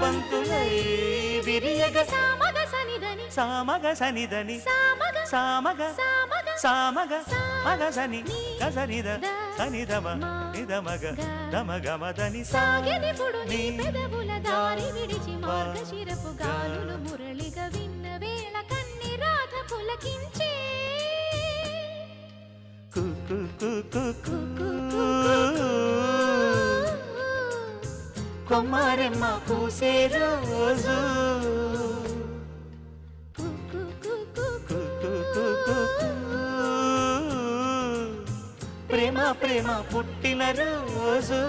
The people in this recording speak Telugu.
బంతులై విరియగ సామగ సనిదని సామగ సనిదని సామగ సామగ సామగ సామగ మగ సని గసనిద సనిదమ నిదమగ దమగమదని సాగెనిపుడు నీ పెదవుల దారి విడిచి మార్గశిరపు గాలులు మురళిగా విన్న వేళ కన్ని రాధ పులకించే కు కు కు కు కు కొమ్మారెమ్మ పూసే రోజు ప్రేమ ప్రేమ పుట్టిన రోజు